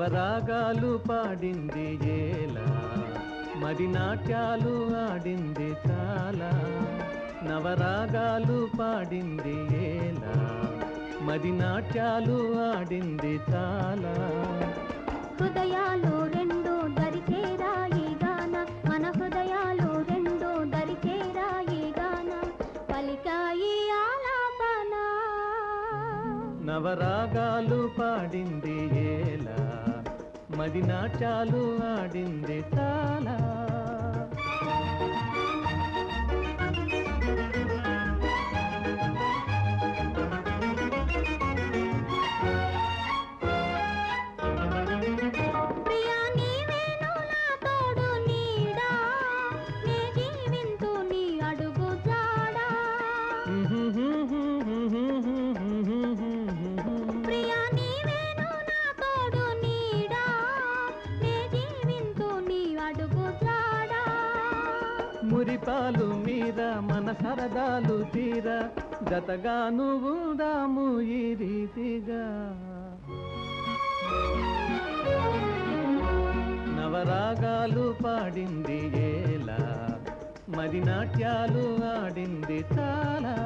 నవరాగాలు పాడింది ఏలా, మది నాట్యాలు ఆడింది చాలా. నవరాగాలు పాడింది ఏలా, మది నాట్యాలు ఆడింది చాలా. హృదయాలు రెండు దరిచేరాయి గాన, మన హృదయాలు రెండు దరిచేరాయి గాన, పలికాయి ఆలాపన. నవరాగాలు పాడింది ఏలా, మది నాట్యాలు ఆడింది చాలా. మురిపాలు మీర మన సరదాలు తీర, జతగాను ఉందాము ఈ రీతిగా. నవరాగాలు పాడింది ఏలా, మది నాట్యాలు ఆడింది చాలా.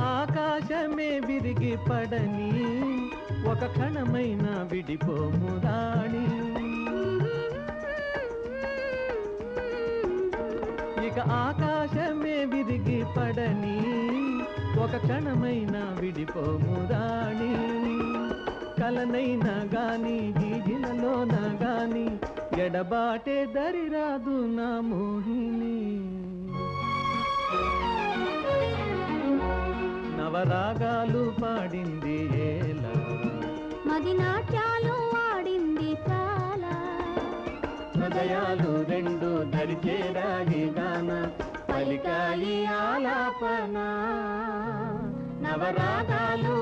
ఆకాశమే విరిగి పడని, ఒక క్షణమైన విడిపోము రాణి. ఇక ఆకాశమే విరిగి పడని, ఒక క్షణమైన విడిపోము రాణి. కలనైనా గాని గీజిలలోన గాని, ఎడబాటే దరిరాదు నా మోహిని. నవరాగాలు పాడింది ఏలా, మది నాట్యాలు ఆడింది చాలా. హృదయాలు రెండు దరిచేరాయి గాన, పలికాయి ఆలాపన. నవరాగాలు